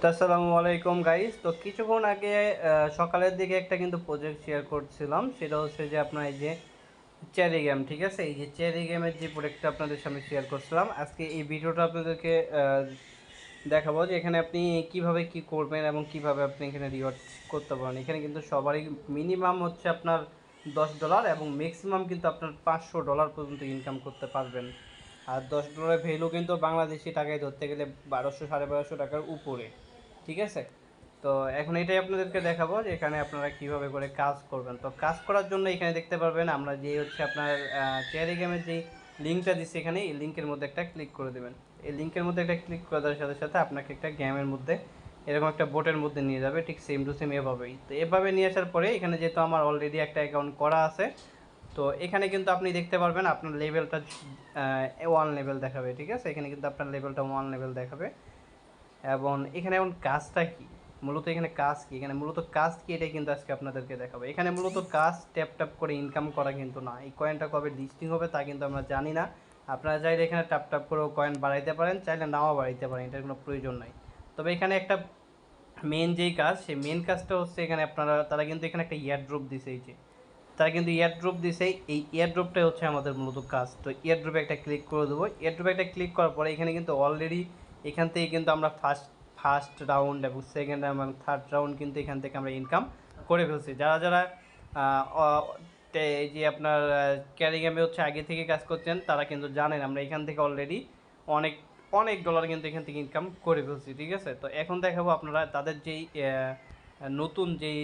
তো আসসালামু আলাইকুম গাইস। তো কিছুক্ষণ আগে সকালের দিকে একটা কিন্তু প্রজেক্ট শেয়ার করছিলাম, সেটা হচ্ছে যে আপনার এই যে চেরি গেম, ঠিক আছে, এই যে চেরি গেমের যে প্রোডাক্টটা আপনাদের সামনে শেয়ার করছিলাম, আজকে এই ভিডিওটা আপনাদেরকে দেখাবো যে এখানে আপনি কিভাবে কি করবেন এবং কিভাবে আপনি এখানে রিওয়ার্ড করতে পারেন। এখানে কিন্তু সবারই মিনিমাম হচ্ছে আপনার $10 এবং ম্যাক্সিমাম কিন্তু আপনার $500 পর্যন্ত ইনকাম করতে পারবেন। আর $10 ভ্যালু কিন্তু বাংলাদেশি টাকায় ধরতে গেলে 1200 সাড়ে 1200 টাকার উপরে, ঠিক আছে। তো এখন এটাই আপনাদেরকে দেখাবো যে এখানে আপনারা কিভাবে করে কাজ করবেন। তো কাজ করার জন্য এখানে দেখতে পারবেন আমরা যে হচ্ছে আপনার চেয়ারি গেমের যেই লিঙ্কটা দিচ্ছি, এখানে এই লিঙ্কের মধ্যে একটা ক্লিক করে দেবেন। এই লিঙ্কের মধ্যে একটা ক্লিক করার সাথে সাথে আপনাকে একটা গেমের মধ্যে এরকম একটা বোটের মধ্যে নিয়ে যাবে, ঠিক সেম টু সেম এভাবেই। তো এভাবে নিয়ে আসার পরে এখানে যেহেতু আমার অলরেডি একটা অ্যাকাউন্ট করা আছে, তো এখানে কিন্তু আপনি দেখতে পারবেন আপনার লেভেলটা 1 লেভেল দেখাবে, ঠিক আছে। এখানে কিন্তু আপনার লেভেলটা 1 লেভেল দেখাবে। এবং এখানে এখন কাজটা কি, মূলত এখানে কাজ কি, এখানে মূলত কাজ কি এটাই কিন্তু আজকে আপনাদেরকে দেখাবো। এখানে মূলত কাজ ট্যাপ ট্যাপ করে ইনকাম করা কিন্তু না। এই কয়েনটা কবে লিস্টিং হবে তা কিন্তু আমরা জানি না। আপনারা চাইলে এখানে ট্যাপ ট্যাপ করেও কয়েন বাড়াইতে পারেন, চাইলে নাও বাড়াইতে পারেন, এটার কোনো প্রয়োজন নাই। তবে এখানে একটা মেন যেই কাজ, সেই মেন কাজটা হচ্ছে এখানে আপনারা তারা কিন্তু এখানে একটা ইয়ার ড্রপ দিছে, এই যে তারা কিন্তু ইয়ার ড্রপ দিছে, এই ইয়ার ড্রপটাই হচ্ছে আমাদের মূলত কাজ। তো ইয়ার ড্রপে একটা ক্লিক করে দেবো। ইয়ার ড্রপে একটা ক্লিক করার পরে এখানে কিন্তু অলরেডি এখান থেকে কিন্তু আমরা ফার্স্ট রাউন্ড এবং সেকেন্ড এবং থার্ড রাউন্ড কিন্তু এখান থেকে আমরা ইনকাম করে ফেলছি। যারা যারা এই যে আপনার ক্যারি গেমে হচ্ছে আগে থেকে কাজ করছেন, তারা কিন্তু জানেন আমরা এখান থেকে অলরেডি অনেক অনেক ডলার কিন্তু এখান থেকে ইনকাম করে ফেলছি, ঠিক আছে। তো এখন দেখাবো আপনারা তাদের যেই নতুন যেই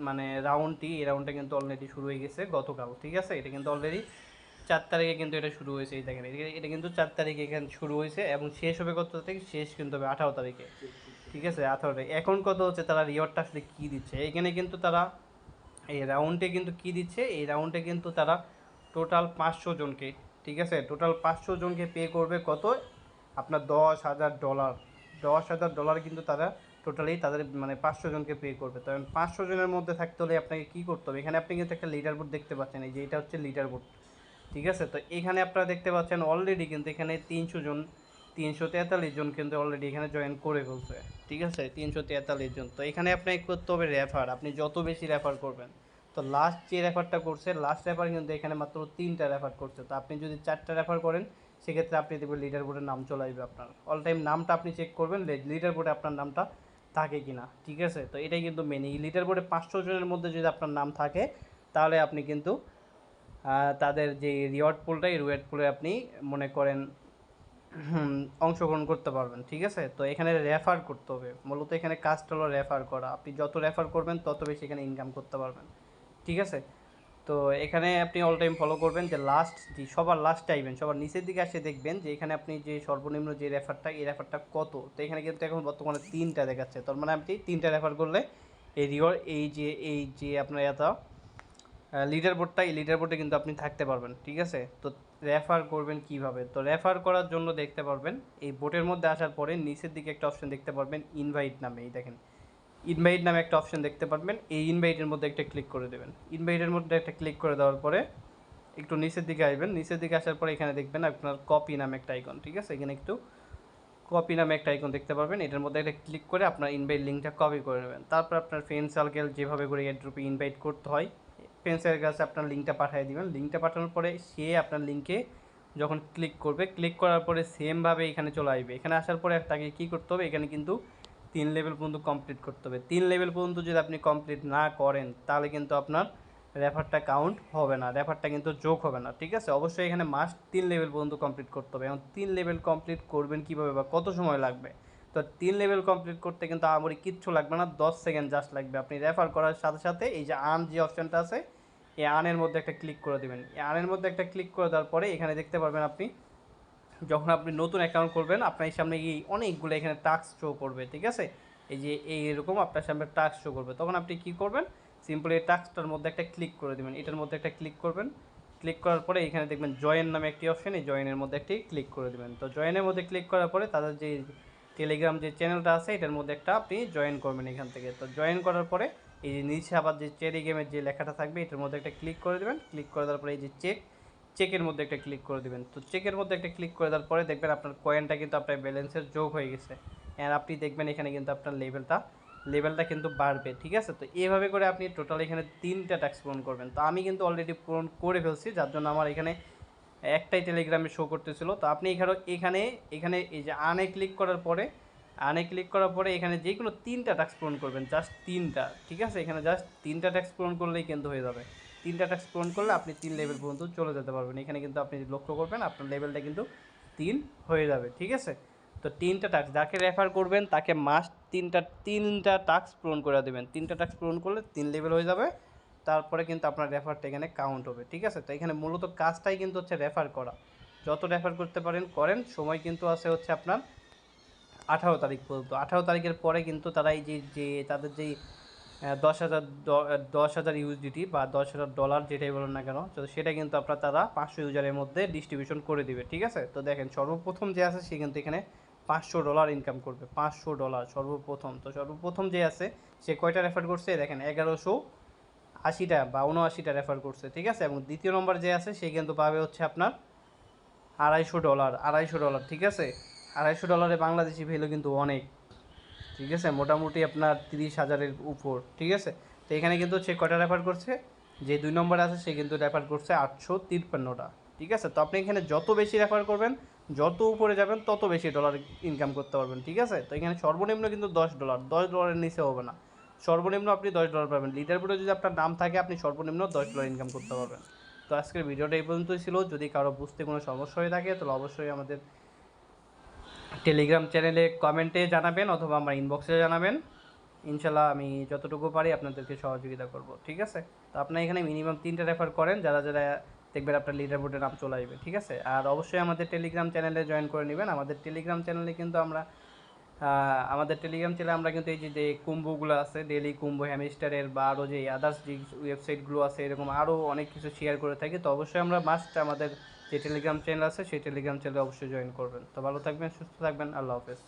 মানে রাউন্ডটি, এই রাউন্ডটা কিন্তু অলরেডি শুরু হয়ে গেছে গতকাল, ঠিক আছে। এটা কিন্তু অলরেডি 4 তারিখে কিন্তু এটা শুরু হয়েছে, এই দেখেন এটা কিন্তু 4 তারিখে এখানে শুরু হয়েছে এবং শেষ হবে কত তারিখ, শেষ কিন্তু হবে 18 তারিখে, ঠিক আছে, 18 তারিখ। এখন কত হচ্ছে তারা রিওয়ার্ডটা আসলে কী দিচ্ছে, এখানে কিন্তু তারা এই রাউন্ডে কিন্তু কী দিচ্ছে, এই রাউন্ডে কিন্তু তারা টোটাল 500 জনকে, ঠিক আছে, টোটাল 500 জনকে পে করবে কত, আপনার $10,000। $10,000 কিন্তু তারা টোটালি তাদের মানে 500 জনকে পে করবে। তখন 500 জনের মধ্যে থাকতে হলে আপনাকে কী করতে হবে, এখানে আপনি কিন্তু একটা লিডার বোর্ড দেখতে পাচ্ছেন, এই যে এটা হচ্ছে লিডার বোর্ড, ঠিক আছে। তো এখানে আপনারা দেখতে পাচ্ছেন অলরেডি কিন্তু এখানে 300 জন, 343 জন কিন্তু অলরেডি এখানে জয়েন করে ফেলছে, ঠিক আছে, 343 জন। তো এখানে আপনাকে করতে হবে রেফার, আপনি যত বেশি রেফার করবেন। তো লাস্ট যে রেফারটা করছে, লাস্ট রেফার কিন্তু এখানে মাত্র 3টা রেফার করছে। তো আপনি যদি 4টা রেফার করেন, সেক্ষেত্রে আপনি দেখবেন লিডার বোর্ডের নাম চলে আসবে আপনার। অল টাইম নামটা আপনি চেক করবেন লিডার বোর্ডে আপনার নামটা থাকে কি না, ঠিক আছে। তো এটাই কিন্তু মেন, এই লিডার বোর্ডে 500 জনের মধ্যে যদি আপনার নাম থাকে, তাহলে আপনি কিন্তু তাদের যে রিওয়ার্ড পুলটা, এই রিওয়ার্ড পুলে আপনি মনে করেন অংশগ্রহণ করতে পারবেন, ঠিক আছে। তো এখানে রেফার করতে হবে, মূলত এখানে কাজটা হলো রেফার করা। আপনি যত রেফার করবেন তত বেশি এখানে ইনকাম করতে পারবেন, ঠিক আছে। তো এখানে আপনি অল টাইম ফলো করবেন যে লাস্ট যে সবার লাস্ট টাইমেন সবার নিচের দিকে আসে দেখবেন যে এখানে আপনি যে সর্বনিম্ন যে রেফারটা, এই রেফারটা কত। তো এখানে কিন্তু এখন বর্তমানে 3টা দেখাচ্ছে, তার মানে আপনি 3টা রেফার করলে এই রিওয়ার্ড এই যে আপনার এত লিডার বোর্ডটা, এই লিডার বোর্ডে কিন্তু আপনি থাকতে পারবেন, ঠিক আছে। তো রেফার করবেন কিভাবে, তো রেফার করার জন্য দেখতে পারবেন এই বোর্ডের মধ্যে আসার পরে নিচের দিকে একটা অপশন দেখতে পারবেন ইনভাইট নামে, এই দেখেন ইনভাইট নামে একটা অপশন দেখতে পারবেন। এই ইনভাইটের মধ্যে একটা ক্লিক করে দেবেন। ইনভাইটের মধ্যে একটা ক্লিক করে দেওয়ার পরে একটু নিচের দিকে আসবেন। নিচের দিকে আসার পরে এখানে দেখবেন আপনার কপি নামে একটা আইকন, ঠিক আছে। এখানে একটু কপি নামে একটা আইকন দেখতে পারবেন, এটার মধ্যে একটা ক্লিক করে আপনার ইনভাইট লিঙ্কটা কপি করে নেবেন। তারপর আপনার ফ্রেন্ড সার্কেল যেভাবে করে এয়ারড্রপে ইনভাইট করতে হয়, ফ্রেন্ডসের কাছে আপনার লিঙ্কটা পাঠিয়ে দিবেন। লিঙ্কটা পাঠানোর পরে সে আপনার লিঙ্কে যখন ক্লিক করবে, ক্লিক করার পরে সেমভাবে এখানে চলে আসবে। এখানে আসার পরে তাকে কী করতে হবে, এখানে কিন্তু 3 লেভেল পর্যন্ত কমপ্লিট করতে হবে। 3 লেভেল পর্যন্ত যদি আপনি কমপ্লিট না করেন, তাহলে কিন্তু আপনার রেফারটা কাউন্ট হবে না, রেফারটা কিন্তু যোগ হবে না, ঠিক আছে। অবশ্যই এখানে মাস্ট 3 লেভেল পর্যন্ত কমপ্লিট করতে হবে। এবং 3 লেভেল কমপ্লিট করবেন কীভাবে বা কত সময় লাগবে, তো 3 লেভেল কমপ্লিট করতে কিন্তু আমারই কিচ্ছু লাগবে না, 10 সেকেন্ড জাস্ট লাগবে। আপনি রেফার করার সাথে সাথে এই যে আর্ন যে অপশানটা আছে, এই আর্নের মধ্যে একটা ক্লিক করে দেবেন। এই আর্নের মধ্যে একটা ক্লিক করে দেওয়ার পরে এখানে দেখতে পারবেন আপনি যখন আপনি নতুন অ্যাকাউন্ট করবেন, আপনার সামনে এই অনেকগুলো এখানে টাস্ক শো করবে, ঠিক আছে। এই যে এইরকম আপনার সামনে টাস্ক শো করবে, তখন আপনি কী করবেন, সিম্পলি এই টাস্কটার মধ্যে একটা ক্লিক করে দেবেন, এটার মধ্যে একটা ক্লিক করবেন। ক্লিক করার পরে এখানে দেখবেন জয়েন নামে একটি অপশন, এই জয়েনের মধ্যে একটি ক্লিক করে দেবেন। তো জয়েনের মধ্যে ক্লিক করার পরে তাদের যে টেলিগ্রাম যে চ্যানেলটা আছে, এটার মধ্যে একটা আপনি জয়েন করবেন এখান থেকে। তো জয়েন করার পরে এই যে নিচে আবার যে চেরি গেমের যে লেখাটা থাকবে, এটার মধ্যে একটা ক্লিক করে দেবেন। ক্লিক করে দেওয়ার পরে এই যে চেকের মধ্যে একটা ক্লিক করে দেবেন। তো চেকের মধ্যে একটা ক্লিক করে দেওয়ার পরে দেখবেন আপনার কয়েনটা কিন্তু আপনার ব্যালেন্সের যোগ হয়ে গেছে। আর আপনি দেখবেন এখানে কিন্তু আপনার লেভেলটা কিন্তু বাড়বে, ঠিক আছে। তো এইভাবে করে আপনি টোটাল এখানে 3টা টাস্ক পূরণ করবেন। তো আমি কিন্তু অলরেডি পূরণ করে ফেলছি, যার জন্য আমার এখানে একটাই টেলিগ্রামে শো করতেছিল। তো আপনি এখানে এই যে আনে ক্লিক করার পরে এখানে যে কোনো 3টা টাস্ক পূরণ করবেন, জাস্ট 3টা, ঠিক আছে। এখানে জাস্ট 3টা টাস্ক পূরণ করলেই কিন্তু হয়ে যাবে। 3টা টাস্ক পূরণ করলে আপনি 3 লেভেল পর্যন্ত চলে যেতে পারবেন। এখানে কিন্তু আপনি লক্ষ্য করবেন আপনার লেভেলটা কিন্তু 3 হয়ে যাবে, ঠিক আছে। তো 3টা টাস্ক যাকে রেফার করবেন তাকে মাস্ট তিনটা টাস্ক পূরণ করে দেবেন। 3টা টাস্ক পূরণ করলে 3 লেভেল হয়ে যাবে। তারপরে কিন্তু আপনার রেফারটা এখানে কাউন্ট হবে, ঠিক আছে। তো এখানে মূলত কাজটাই কিন্তু হচ্ছে রেফার করা। যত রেফার করতে পারেন করেন। সময় কিন্তু আছে হচ্ছে আপনার 18 তারিখ পর্যন্ত। 18 তারিখের পরে কিন্তু তারা এই যে তাদের যেই 10,000 ইউএসডিটি বা $10,000 যেটাই বলুন না কেন, তো সেটা কিন্তু তারা 500 ইউজারের মধ্যে ডিস্ট্রিবিউশন করে দিবে, ঠিক আছে। তো দেখেন সর্বপ্রথম যে আছে সে কিন্তু এখানে $500 ইনকাম করবে। $500 সর্বপ্রথম। তো সর্বপ্রথম যে আছে সে কয়টা রেফার করছে দেখেন, 1180টা বা 79টা রেফার করছে, ঠিক আছে। এবং দ্বিতীয় নম্বর যে আছে সে কিন্তু পাবে হচ্ছে আপনার $250, ঠিক আছে। $250 বাংলাদেশি ভ্যালু কিন্তু অনেক, ঠিক আছে। মোটামুটি আপনার 30,000-এর উপর, ঠিক আছে। তো এখানে কিন্তু সে কয়টা রেফার করছে, যে 2 নম্বরে আছে সে কিন্তু রেফার করছে 853টা, ঠিক আছে। তো আপনি এখানে যত বেশি রেফার করবেন, যত উপরে যাবেন তত বেশি ডলার ইনকাম করতে পারবেন, ঠিক আছে। তো এখানে সর্বনিম্ন কিন্তু $10, নিচে হবে না। সর্বনিম্ন আপনি $10 পাবেন। লিডার বোর্ডে যদি আপনার নাম থাকে আপনি সর্বনিম্ন $10 ইনকাম করতে পারবেন। তো আজকের ভিডিওটা এই পর্যন্তই ছিল। যদি কারো বুঝতে কোনো সমস্যা হয়ে থাকে তাহলে অবশ্যই আমাদের টেলিগ্রাম চ্যানেলে কমেন্টে জানাবেন অথবা আমার ইনবক্সে জানাবেন। ইনশাল্লাহ আমি যতটুকু পারি আপনাদেরকে সহযোগিতা করব, ঠিক আছে। তো আপনি এখানে মিনিমাম 3টা রেফার করেন, যারা দেখবেন আপনার লিডার বোর্ডে নাম চলে আসবে, ঠিক আছে। আর অবশ্যই আমাদের টেলিগ্রাম চ্যানেলে জয়েন করে নেবেন। আমাদের টেলিগ্রাম চ্যানেলে কিন্তু আমরা কিন্তু এই যে কুম্ভগুলো আছে, ডেলি কুম্ভ, হ্যামস্টারের বা আরও যে আদার্স যে ওয়েবসাইটগুলো আছে, এরকম আরও অনেক কিছু শেয়ার করে থাকি। তো অবশ্যই আমাদের যে টেলিগ্রাম চ্যানেল আছে সেই টেলিগ্রাম চ্যানেলে অবশ্যই জয়েন করবেন। তো ভালো থাকবেন, সুস্থ থাকবেন, আল্লাহ হাফেজ।